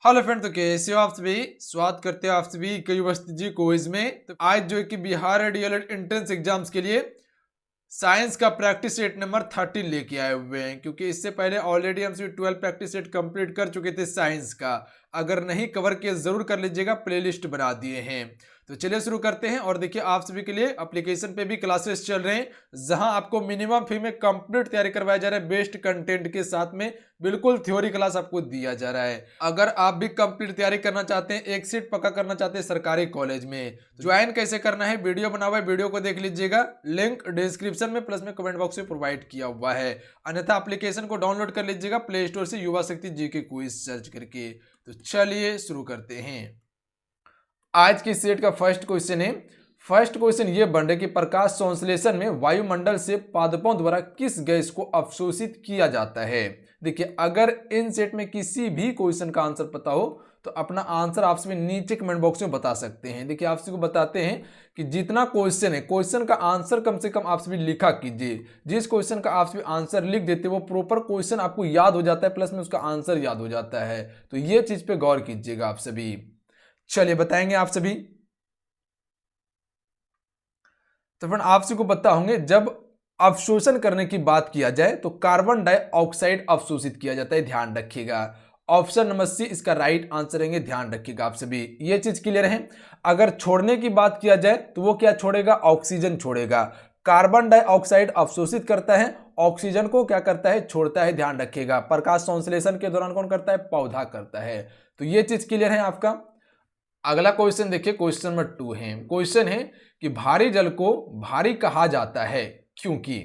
Hello friend, तो कैसे हो आप सभी। स्वागत करते हो आप सभी कई वस्त जी क्विज में। तो आज जो है कि बिहार डीएलएड एंट्रेंस एग्जाम्स के लिए साइंस का प्रैक्टिस सेट नंबर 13 लेके आए हुए हैं, क्योंकि इससे पहले ऑलरेडी हम सभी 12 प्रैक्टिस सेट कंप्लीट कर चुके थे साइंस का। अगर नहीं कवर किया जरूर कर लीजिएगा, प्लेलिस्ट बना दिए हैं। तो चलिए शुरू करते हैं। और देखिए, आप सभी के लिए एप्लीकेशन पे भी क्लासेस चल रहे हैं, जहां आपको मिनिमम फी में कंप्लीट तैयारी करवाया जा रहा है, बेस्ट कंटेंट के साथ में बिल्कुल थ्योरी क्लास आपको दिया जा रहा है। अगर आप भी कंप्लीट तैयारी करना चाहते हैं, एक सीट पक्का करना चाहते हैं सरकारी कॉलेज में, ज्वाइन कैसे करना है वीडियो बना हुआ है, वीडियो को देख लीजिएगा। लिंक डिस्क्रिप्शन में प्लस में कमेंट बॉक्स में प्रोवाइड किया हुआ है। अन्यथा एप्लीकेशन को डाउनलोड कर लीजिएगा प्ले स्टोर से, युवा शक्ति जीके क्विज सर्च करके। तो चलिए शुरू करते हैं। आज की सेट का फर्स्ट क्वेश्चन है। फर्स्ट क्वेश्चन ये बन रहा है कि प्रकाश संश्लेषण में वायुमंडल से पादपों द्वारा किस गैस को अवशोषित किया जाता है। देखिए, अगर इन सेट में किसी भी क्वेश्चन का आंसर पता हो तो अपना आंसर आप सभी नीचे कमेंट बॉक्स में बता सकते हैं। देखिए, आप सभी को बताते हैं कि जितना क्वेश्चन है, क्वेश्चन का आंसर कम से कम आप सभी लिखा कीजिए। जिस क्वेश्चन का आप सभी आंसर लिख देते वो प्रॉपर क्वेश्चन आपको याद हो जाता है, प्लस में उसका आंसर याद हो जाता है। तो ये चीज पे गौर कीजिएगा आप सभी। चलिए बताएंगे आप सभी। तो फ्रेंड, आप सभी को पता होंगे, जब अवशोषण करने की बात किया जाए तो कार्बन डाइऑक्साइड अवशोषित किया जाता है, ध्यान रखिएगा। ऑप्शन नंबर सी इसका राइट आंसर रहेंगे, ध्यान रखिएगा आप सभी। ये चीज क्लियर है। अगर छोड़ने की बात किया जाए तो वो क्या छोड़ेगा? ऑक्सीजन छोड़ेगा। कार्बन डाइऑक्साइड अवशोषित करता है, ऑक्सीजन को क्या करता है? छोड़ता है, ध्यान रखिएगा। प्रकाश संश्लेषण के दौरान कौन करता है? पौधा करता है। तो ये चीज क्लियर है आपका। अगला क्वेश्चन देखिए, क्वेश्चन नंबर 2 है। क्वेश्चन है कि भारी जल को भारी कहा जाता है क्योंकि।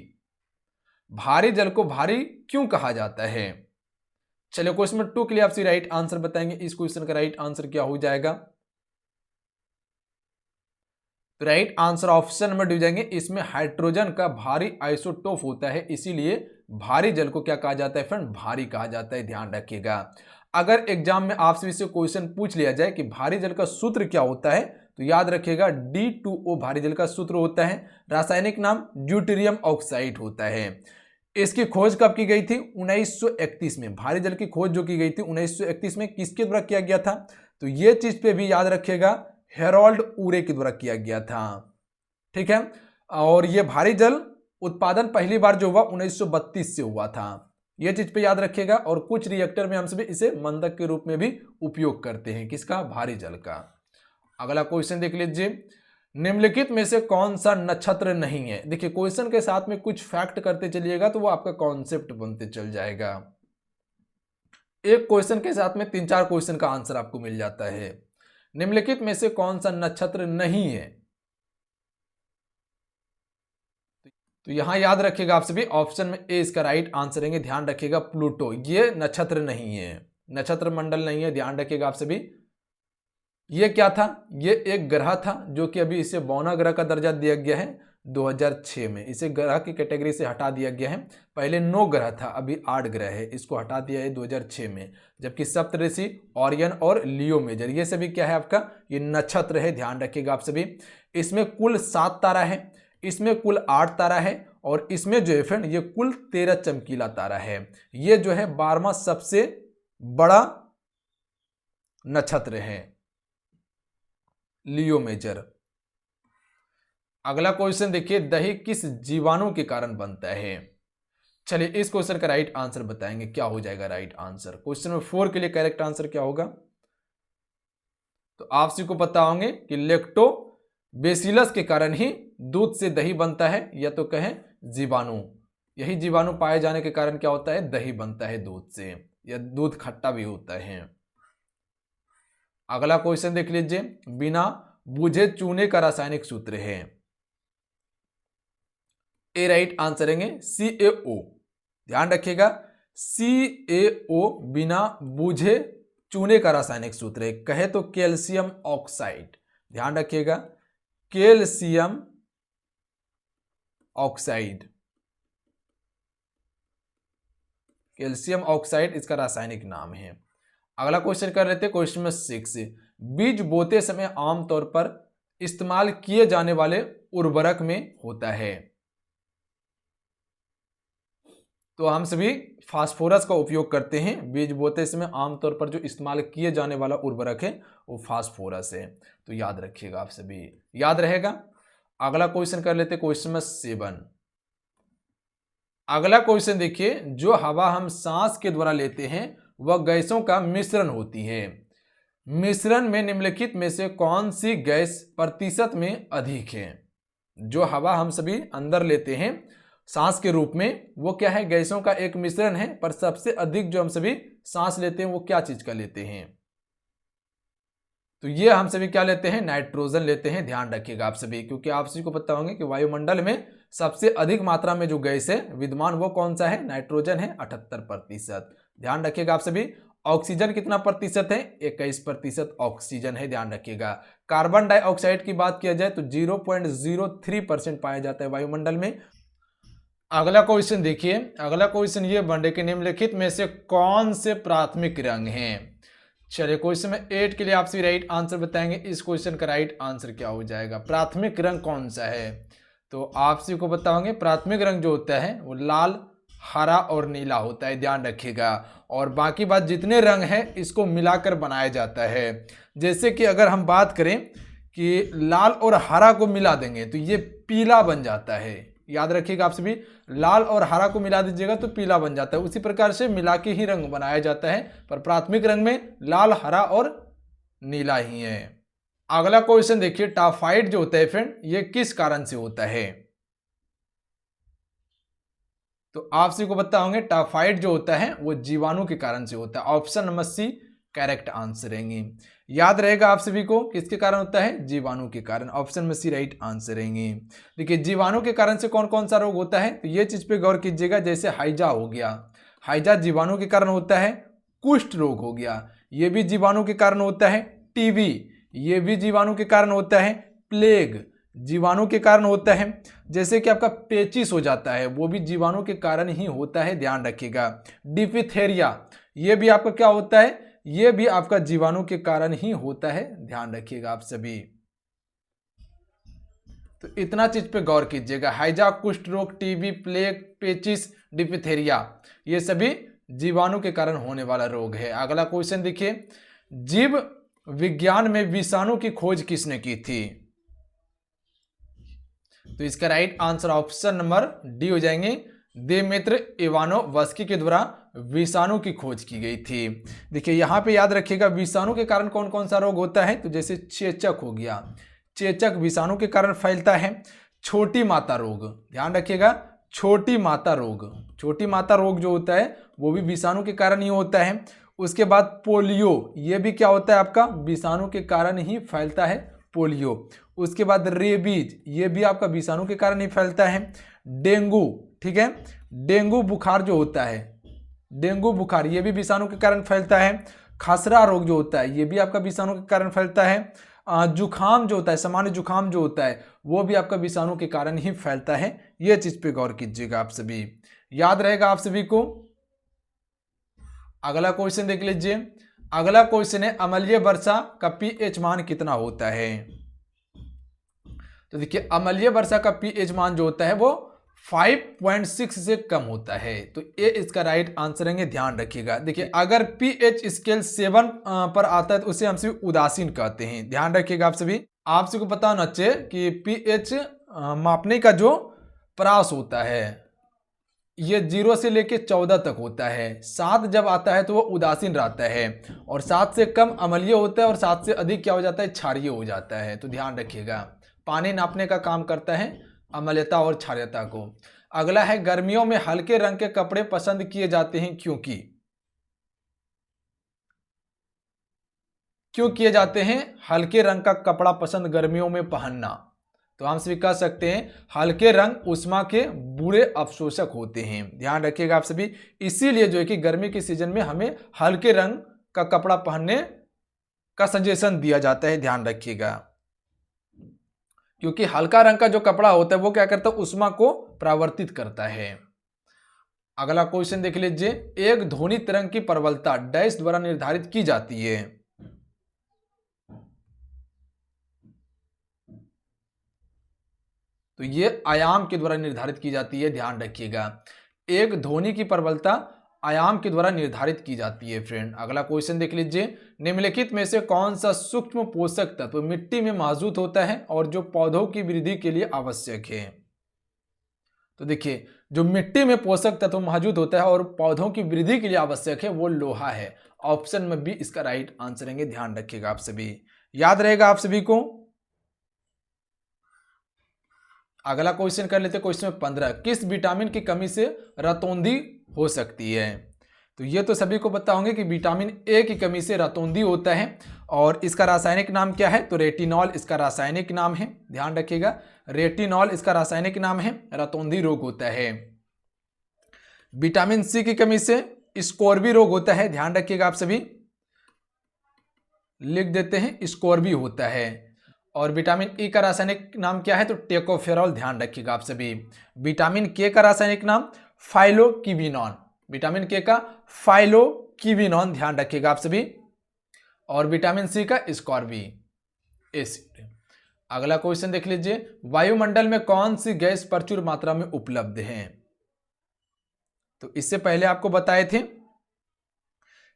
भारी जल को भारी क्यों कहा जाता है? चलिए क्वेश्चन नंबर 2 के लिए आपसे राइट आंसर बताएंगे। इस क्वेश्चन का राइट आंसर क्या हो जाएगा? तो right answer option number D जाएंगे। इसमें हाइड्रोजन का भारी आइसोटोप होता है, इसीलिए भारी जल को क्या कहा जाता है फ्रेंड? भारी कहा जाता है, ध्यान रखिएगा। अगर एग्जाम में आपसे से क्वेश्चन पूछ लिया जाए कि भारी जल का सूत्र क्या होता है, तो याद रखिएगा D2O भारी जल का सूत्र होता है। रासायनिक नाम ड्यूटेरियम ऑक्साइड होता है। इसकी खोज कब की गई थी? 1931 में। भारी जल की खोज जो की गई थी 1931 में, किसके द्वारा किया गया था? तो ये चीज पे भी याद रखिएगा, हेरोल्ड ऊरे के द्वारा किया गया था। ठीक है। और ये भारी जल उत्पादन पहली बार जो हुआ 1932 से हुआ था। ये चीज पे याद रखिएगा। और कुछ रिएक्टर में हम सभी इसे मंदक के रूप में भी उपयोग करते हैं। किसका? भारी जल का। अगला क्वेश्चन देख लीजिए। निम्नलिखित में से कौन सा नक्षत्र नहीं है? देखिए, क्वेश्चन के साथ में कुछ फैक्ट करते चलिएगा तो वो आपका कॉन्सेप्ट बनते चल जाएगा। एक क्वेश्चन के साथ में 3-4 क्वेश्चन का आंसर आपको मिल जाता है। निम्नलिखित में से कौन सा नक्षत्र नहीं है? तो यहां याद रखिएगा आप सभी, ऑप्शन में ए इसका राइट आंसर रहेंगे, ध्यान रखिएगा। प्लूटो ये नक्षत्र नहीं है, नक्षत्र मंडल नहीं है, ध्यान रखिएगा आप सभी। ये क्या था? ये एक ग्रह था जो कि अभी इसे बौना ग्रह का दर्जा दिया गया है 2006 में। इसे ग्रह की कैटेगरी से हटा दिया गया है। पहले 9 ग्रह था, अभी 8 ग्रह है, इसको हटा दिया है 2006 में। जबकि सप्तऋषि, ओरियन और लियो मेजर ये सभी क्या है आपका? ये नक्षत्र है, ध्यान रखिएगा आप सभी। इसमें कुल 7 तारा है, इसमें कुल 8 तारा है, और इसमें जो है फ्रेंड ये कुल 13 चमकीला तारा है। ये जो है 12वां सबसे बड़ा नक्षत्र है, लियो मेजर। अगला क्वेश्चन देखिए, दही किस जीवाणु के कारण बनता है? चलिए इस क्वेश्चन का राइट आंसर बताएंगे, क्या हो जाएगा राइट आंसर। क्वेश्चन नंबर 4 के लिए करेक्ट आंसर क्या होगा? तो आप सभी को पता होंगे कि लैक्टोबैसिलस के कारण ही दूध से दही बनता है, या तो कहें जीवाणु। यही जीवाणु पाए जाने के कारण क्या होता है? दही बनता है दूध से, या दूध खट्टा भी होता है। अगला क्वेश्चन देख लीजिए, बिना बूझे चूने का रासायनिक सूत्र है। ए राइट आंसर रहेंगे CaO, ध्यान रखिएगा। CaO बिना बूझे चूने का रासायनिक सूत्र है। कहे तो कैल्शियम ऑक्साइड, ध्यान रखिएगा, कैल्शियम ऑक्साइड। कैल्शियम ऑक्साइड इसका रासायनिक नाम है। अगला क्वेश्चन कर लेते हैं, क्वेश्चन नंबर 6। बीज बोते समय आमतौर पर इस्तेमाल किए जाने वाले उर्वरक में होता है। तो हम सभी फास्फोरस का उपयोग करते हैं बीज बोते समय। आमतौर पर जो इस्तेमाल किए जाने वाला उर्वरक है वो फास्फोरस है, तो याद रखिएगा, आप सभी याद रहेगा। अगला क्वेश्चन कर लेते, क्वेश्चन नंबर 7। अगला क्वेश्चन देखिए, जो हवा हम सांस के द्वारा लेते हैं वह गैसों का मिश्रण होती है। मिश्रण में निम्नलिखित में से कौन सी गैस प्रतिशत में अधिक है? जो हवा हम सभी अंदर लेते हैं सांस के रूप में, वो क्या है? गैसों का एक मिश्रण है, पर सबसे अधिक जो हम सभी सांस लेते हैं वो क्या चीज का लेते हैं? तो ये हम सभी क्या लेते हैं? नाइट्रोजन लेते हैं। ध्यान रखिएगा आप सभी, क्योंकि आप सभी को पता होंगे कि वायुमंडल में सबसे अधिक मात्रा में जो गैस है विद्यमान वो कौन सा है? नाइट्रोजन है, 78%। ध्यान रखिएगा आप सभी। ऑक्सीजन कितना प्रतिशत है? 21% ऑक्सीजन है, ध्यान रखिएगा। कार्बन डाइऑक्साइड की बात किया जाए तो 0.03% पाया जाता है वायुमंडल में। अगला क्वेश्चन देखिए, अगला क्वेश्चन ये बन रहे कि निम्नलिखित में से कौन से प्राथमिक रंग हैं? चलिए क्वेश्चन में 8 के लिए आपसे राइट आंसर बताएंगे। इस क्वेश्चन का राइट आंसर क्या हो जाएगा? प्राथमिक रंग कौन सा है? तो आप सभी को बताओगे प्राथमिक रंग जो होता है वो लाल, हरा और नीला होता है, ध्यान रखिएगा। और बाकी बात जितने रंग हैं इसको मिलाकर बनाया जाता है। जैसे कि अगर हम बात करें कि लाल और हरा को मिला देंगे तो ये पीला बन जाता है, याद रखिएगा आप सभी। लाल और हरा को मिला दीजिएगा तो पीला बन जाता है। उसी प्रकार से मिला के ही रंग बनाया जाता है, पर प्राथमिक रंग में लाल, हरा और नीला ही है। अगला क्वेश्चन देखिए, टाफाइड जो होता है फ्रेंड ये किस कारण से होता है? तो आप सभी को पता होंगे टाफाइड जो होता है वो जीवाणु के कारण से होता है। Option number C correct answer रहेंगे। याद रहेगा आप सभी को किसके कारण होता है? जीवाणु के कारण। ऑप्शन में सी राइट आंसर रहेंगे। देखिए जीवाणु के कारण से कौन कौन सा रोग होता है, तो ये चीज पे गौर कीजिएगा। जैसे हाइजा हो गया, हाइजा जीवाणु के कारण होता है। कुष्ठ रोग हो गया, ये भी जीवाणु के कारण होता है। टीबी, ये भी जीवाणु के कारण होता है। प्लेग जीवाणु के कारण होता है। जैसे कि आपका पेचिस हो जाता है वो भी जीवाणु के कारण ही होता है, ध्यान रखिएगा। डिफिथेरिया ये भी आपका क्या होता है? ये भी आपका जीवाणु के कारण ही होता है, ध्यान रखिएगा आप सभी। तो इतना चीज पे गौर कीजिएगा। हाइजा, कुष्ठ रोग, टीबी, प्लेग, पेचिस, डिफिथेरिया ये सभी जीवाणु के कारण होने वाला रोग है। अगला क्वेश्चन देखिए, जीव विज्ञान में विषाणु की खोज किसने की थी? तो इसका right answer option number D हो जाएंगे। देमेत्र इवानोवस्की के द्वारा विषाणु की खोज की गई थी। देखिए यहां पे याद रखिएगा विषाणु के कारण कौन कौन सा रोग होता है, तो जैसे चेचक हो गया, चेचक विषाणु के कारण फैलता है। छोटी माता रोग, ध्यान रखिएगा, छोटी माता रोग, छोटी माता रोग जो होता है वो भी विषाणु के कारण ही होता है। उसके बाद पोलियो, ये भी क्या होता है आपका? विषाणु के कारण ही फैलता है, पोलियो। उसके बाद रेबीज, ये भी आपका विषाणु के कारण ही फैलता है। डेंगू, ठीक है, डेंगू बुखार जो होता है, डेंगू बुखार ये भी विषाणु के कारण फैलता है। खसरा रोग जो होता है ये भी आपका विषाणु के कारण फैलता है। जुखाम जो होता है, सामान्य जुखाम जो होता है वो भी आपका विषाणु के कारण ही फैलता है। ये चीज पे गौर कीजिएगा आप सभी, याद रहेगा आप सभी को। अगला क्वेश्चन देख लीजिए। अगला क्वेश्चन है अम्लीय वर्षा का पीएच मान कितना होता है? तो देखिए अम्लीय वर्षा का पीएच मान जो होता है वो 5.6 से कम होता है, तो ये इसका राइट आंसर है, ध्यान रखिएगा। देखिए अगर पीएच स्केल 7 पर आता है तो उसे हम सभी उदासीन कहते हैं, ध्यान रखिएगा आप सभी। आप सभी को पता होना चाहिए कि पीएच मापने का जो प्रास होता है ये 0 से लेके 14 तक होता है। 7 जब आता है तो वो उदासीन रहता है, और 7 से कम अम्लीय होता है, और 7 से अधिक क्या हो जाता है? क्षारीय हो जाता है। तो ध्यान रखिएगा, पानी नापने का काम करता है अम्लता और क्षारीयता को। अगला है गर्मियों में हल्के रंग के कपड़े पसंद किए जाते हैं, क्योंकि क्यों किए जाते हैं हल्के रंग का कपड़ा पसंद गर्मियों में पहनना? तो हम सभी कह सकते हैं हल्के रंग उष्मा के बुरे अवशोषक होते हैं, ध्यान रखिएगा आप सभी। इसीलिए जो है कि गर्मी के सीजन में हमें हल्के रंग का कपड़ा पहनने का सजेशन दिया जाता है, ध्यान रखिएगा। क्योंकि हल्का रंग का जो कपड़ा होता है वो क्या करता है? उष्मा को परावर्तित करता है। अगला क्वेश्चन देख लीजिए, एक ध्वनि तरंग की प्रबलता डैश द्वारा निर्धारित की जाती है? तो ये आयाम के द्वारा निर्धारित की जाती है, ध्यान रखिएगा। एक ध्वनि की प्रबलता आयाम के द्वारा निर्धारित की जाती है फ्रेंड। अगला क्वेश्चन देख लीजिए, निम्नलिखित में से कौन सा सूक्ष्म पोषक तत्व मिट्टी में मौजूद होता है और जो पौधों की वृद्धि के लिए आवश्यक है। तो देखिए, जो मिट्टी में पोषक तत्व मौजूद होता है और पौधों की वृद्धि के लिए आवश्यक है वो लोहा है। ऑप्शन में बी इसका राइट आंसर रहेंगे, ध्यान रखिएगा आप सभी, याद रहेगा आप सभी को। अगला क्वेश्चन कर लेते हैं, क्वेश्चन 15, किस विटामिन की कमी से रतौंधी हो सकती है। तो ये तो सभी को पता होंगे कि विटामिन ए की कमी से रतौंधी होता है और इसका रासायनिक नाम क्या है, तो रेटिनॉल इसका रासायनिक नाम है, ध्यान रखिएगा, रेटिनॉल इसका रासायनिक नाम है, रतौंधी रोग होता है। विटामिन सी की कमी से स्कोर्बी रोग होता है, ध्यान रखिएगा आप सभी, लिख देते हैं स्कोर्बी होता है। और विटामिन ई का रासायनिक नाम क्या है, तो टेकोफेरॉल, ध्यान रखिएगा आप सभी। विटामिन के का रासायनिक नाम फाइलोक्विनोन, विटामिन के का फाइलोक्विनोन, ध्यान रखिएगा आप सभी। और विटामिन सी का स्कॉर्बी एसिड। अगला क्वेश्चन देख लीजिए, वायुमंडल में कौन सी गैस प्रचुर मात्रा में उपलब्ध है। तो इससे पहले आपको बताए थे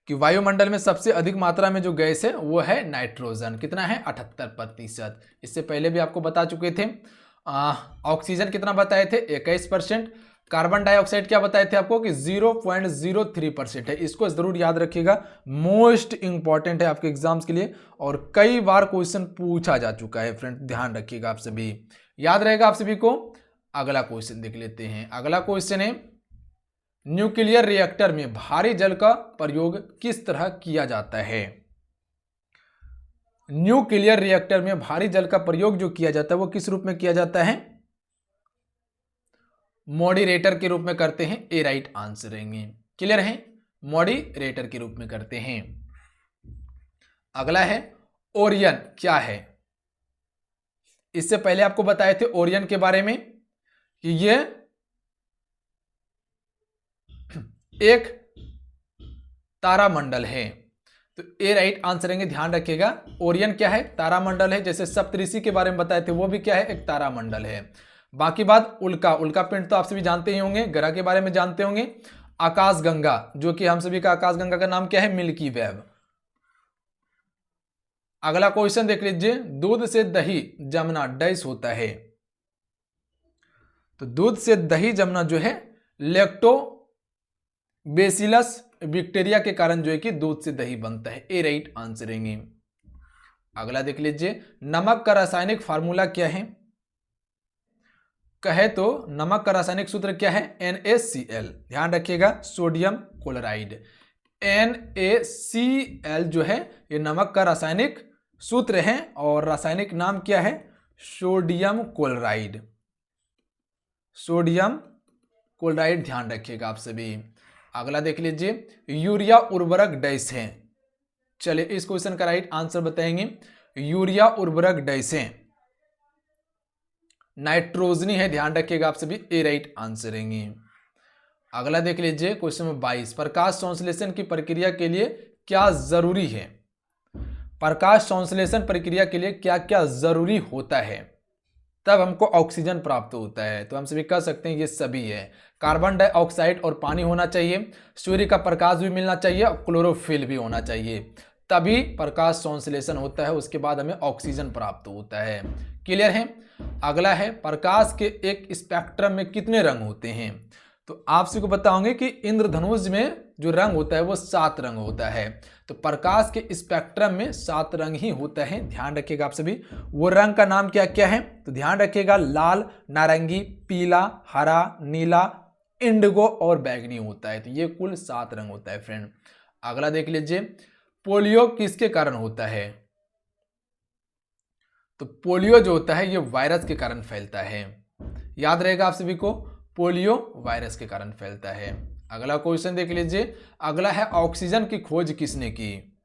कि वायुमंडल में सबसे अधिक मात्रा में जो गैस है वो है नाइट्रोजन, कितना है 78%। इससे पहले भी आपको बता चुके थे। ऑक्सीजन कितना बताए थे, 21%। कार्बन डाइऑक्साइड क्या बताए थे आपको कि 0.03% है। इसको जरूर याद रखिएगा, मोस्ट इंपॉर्टेंट है आपके एग्जाम्स के लिए और कई बार क्वेश्चन पूछा जा चुका है फ्रेंड, ध्यान रखिएगा आप सभी, याद रहेगा आप सभी को। अगला क्वेश्चन देख लेते हैं। अगला क्वेश्चन है, न्यूक्लियर रिएक्टर में भारी जल का प्रयोग किस तरह किया जाता है। न्यूक्लियर रिएक्टर में भारी जल का प्रयोग जो किया जाता है वो किस रूप में किया जाता है, मॉडरेटर के रूप में करते हैं, ए राइट आंसर रहेंगे, क्लियर है, मॉडरेटर के रूप में करते हैं। अगला है ओरियन क्या है। इससे पहले आपको बताए थे ओरियन के बारे में कि ये एक तारामंडल है, तो ए राइट आंसर रहेंगे, ध्यान रखिएगा। ओरियन क्या है, तारामंडल है। जैसे सप्तऋषि के बारे में बताए थे वो भी क्या है, एक तारामंडल है। बाकी बात उल्का, उल्का पिंड तो आप सभी जानते ही होंगे, ग्रह के बारे में जानते होंगे। आकाशगंगा, जो कि हम सभी का आकाशगंगा का नाम क्या है, मिल्की वेव। अगला क्वेश्चन देख लीजिए, दूध से दही जमना डैश होता है। तो दूध से दही जमना जो है लैक्टोबैसिलस बैक्टीरिया के कारण जो है कि दूध से दही बनता है, ए राइट आंसर रहेंगे। अगला देख लीजिए, नमक का रासायनिक फार्मूला क्या है। कहे तो नमक का रासायनिक सूत्र क्या है, NaCl, ध्यान रखिएगा, सोडियम क्लोराइड। NaCl जो है ये नमक का रासायनिक सूत्र है और रासायनिक नाम क्या है, सोडियम क्लोराइड, सोडियम क्लोराइड, ध्यान रखिएगा आप सभी। अगला देख लीजिए, यूरिया उर्वरक डैश है। चलिए इस क्वेश्चन का राइट आंसर बताएंगे, यूरिया उर्वरक डैश है, नाइट्रोजनी है, ध्यान रखिएगा आप सभी, ए राइट आंसर रहेंगे। अगला देख लीजिए क्वेश्चन नंबर 22, प्रकाश संश्लेषण की प्रक्रिया के लिए क्या जरूरी है। प्रकाश संश्लेषण प्रक्रिया के लिए क्या क्या जरूरी होता है तब हमको ऑक्सीजन प्राप्त होता है। तो हम सभी कह सकते हैं ये सभी है, कार्बन डाइऑक्साइड और पानी होना चाहिए, सूर्य का प्रकाश भी मिलना चाहिए और क्लोरोफिल भी होना चाहिए, तभी प्रकाश संश्लेषण होता है, उसके बाद हमें ऑक्सीजन प्राप्त होता है, क्लियर है। अगला है, प्रकाश के एक स्पेक्ट्रम में कितने रंग होते हैं। तो आप सभी को पता होंगे कि इंद्रधनुष में जो रंग होता है वो 7 रंग होता है, तो प्रकाश के स्पेक्ट्रम में 7 रंग ही होता है, ध्यान रखिएगा आप सभी। वो रंग का नाम क्या क्या है, तो ध्यान रखिएगा, लाल, नारंगी, पीला, हरा, नीला, इंडिगो और बैगनी होता है। तो ये कुल 7 रंग होता है फ्रेंड। अगला देख लीजिए, पोलियो किसके कारण होता है। तो पोलियो जो होता है ये वायरस के कारण फैलता है, याद रहेगा आप सभी को, पोलियो वायरस के कारण फैलता है। अगला क्वेश्चन देख लीजिए, अगला है, ऑक्सीजन की खोज किसने की।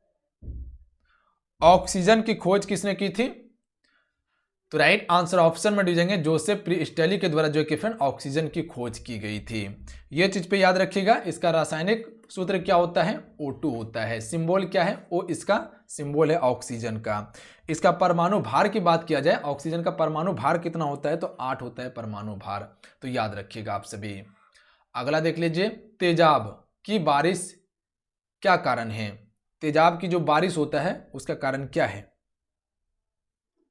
ऑक्सीजन की खोज किसने की थी, तो राइट आंसर ऑप्शन में दीजिएंगे, जोसेफ प्रिस्टली के द्वारा जो कि फ्रेंड ऑक्सीजन की खोज की गई थी। ये चीज पे याद रखिएगा। इसका रासायनिक सूत्र क्या होता है, O2 होता है। सिंबल क्या है, O इसका सिंबल है ऑक्सीजन का। इसका परमाणु भार की बात किया जाए, ऑक्सीजन का परमाणु भार कितना होता है, तो 8 होता है परमाणु भार, तो याद रखिएगा आप सभी। अगला देख लीजिए, तेजाब की बारिश क्या कारण है? तेजाब की जो बारिश होता है उसका कारण क्या है?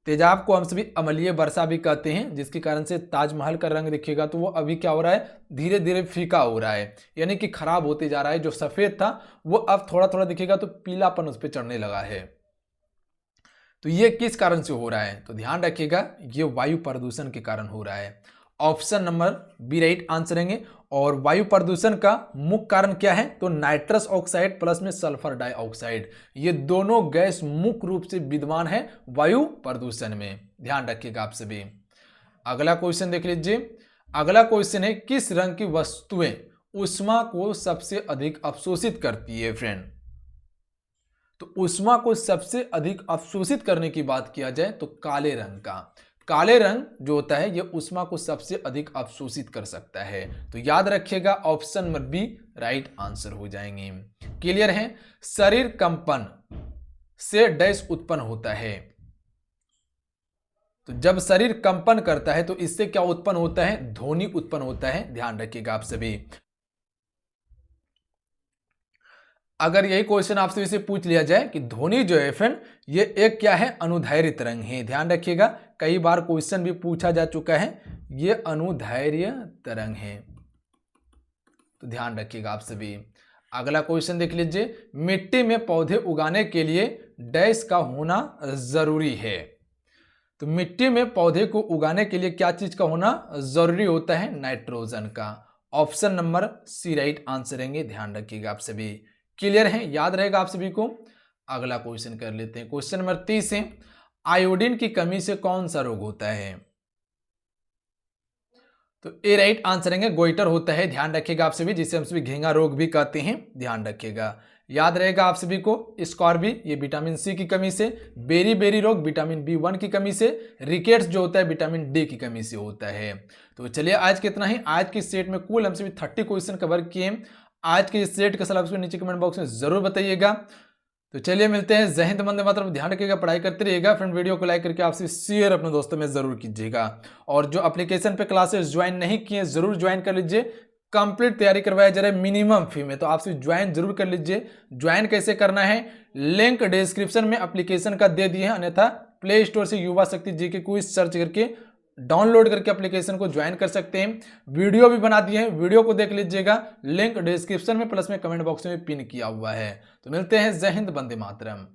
तेजाब को हम सभी अम्लीय वर्षा भी कहते हैं, जिसके कारण से ताजमहल का रंग देखिएगा तो वो अभी क्या हो रहा है, धीरे धीरे फीका हो रहा है, यानी कि खराब होते जा रहा है। जो सफेद था वो अब थोड़ा थोड़ा दिखेगा तो पीलापन उस पर चढ़ने लगा है। तो ये किस कारण से हो रहा है? तो ध्यान रखिएगा, ये वायु प्रदूषण के कारण हो रहा है। Option number B right answer रहेंगे। और वायु प्रदूषण का मुख्य कारण क्या है? तो नाइट्रस ऑक्साइड प्लस में सल्फर डाइऑक्साइड, ये दोनों गैस मुख्य रूप से विद्यमान है वायु प्रदूषण में। ध्यान रखिएगा आप सभी। अगला क्वेश्चन देख लीजिए। अगला क्वेश्चन है, किस रंग की वस्तुएं ऊष्मा को सबसे अधिक अवशोषित करती है फ्रेंड? तो ऊष्मा को सबसे अधिक अवशोषित करने की बात किया जाए तो काले रंग का, काले रंग जो होता है ये ऊष्मा को सबसे अधिक अवशोषित कर सकता है। तो याद रखिएगा option number B right answer हो जाएंगे। क्लियर है? शरीर कंपन से डैश उत्पन्न होता है। तो जब शरीर कंपन करता है तो इससे क्या उत्पन्न होता है? ध्वनि उत्पन्न होता है। ध्यान रखिएगा आप सभी। अगर यही क्वेश्चन आपसे इसे पूछ लिया जाए कि ध्वनि जो है फ्रेंड ये एक क्या है? अनुदैर्घ्य तरंग है। ध्यान रखिएगा, कई बार क्वेश्चन भी पूछा जा चुका है, ये अनुदैर्घ्य तरंग है। तो ध्यान रखिएगा आप सभी। अगला क्वेश्चन देख लीजिए, मिट्टी में पौधे उगाने के लिए डैश का होना जरूरी है। तो मिट्टी में पौधे को उगाने के लिए क्या चीज का होना जरूरी होता है? नाइट्रोजन का। Option number C right answer रहेंगे। ध्यान रखिएगा आप सभी। क्लियर है? याद रहेगा आप सभी को। अगला क्वेश्चन कर लेते हैं। क्वेश्चन नंबर 30 है, आयोडीन की कमी से कौन सा रोग होता है? तो ए राइट आंसर रहेंगे, गोइटर होता है। ध्यान रखिएगा आप सभी, जिसे हम सभी घेंगा रोग भी कहते हैं। ध्यान रखिएगा। याद रहेगा आप सभी को, स्कॉर्बी ये विटामिन सी की कमी से, बेरी बेरी रोग विटामिन बी1 की कमी से, रिकेट्स जो होता है विटामिन डी की कमी से होता है। तो चलिए आज कितना ही, आज की सेट में कुल हम सभी 30 क्वेश्चन कवर किए। आज के इस सेट का सवाल नीचे कमेंट बॉक्स में जरूर बताइएगा। तो चलिए मिलते हैं। जय हिंद, वंदे मातरम। ध्यान रखिएगा, पढ़ाई करते रहिएगा। फ्रेंड वीडियो को लाइक करके आपसे शेयर अपने दोस्तों में जरूर कीजिएगा। और जो एप्लीकेशन पे क्लासेस ज्वाइन नहीं किए जरूर ज्वाइन कर लीजिए। कंप्लीट तैयारी करवाया जा रहा है मिनिमम फी में, तो आपसे ज्वाइन जरूर कर लीजिए। ज्वाइन कैसे करना है, लिंक डिस्क्रिप्शन में एप्लीकेशन का दे दिए हैं, अन्यथा प्ले स्टोर से युवा शक्ति जीके क्विज सर्च करके डाउनलोड करके एप्लीकेशन को ज्वाइन कर सकते हैं। वीडियो भी बना दिए हैं, वीडियो को देख लीजिएगा। लिंक डिस्क्रिप्शन में प्लस में कमेंट बॉक्स में पिन किया हुआ है। तो मिलते हैं। जय हिंद, वंदे मातरम।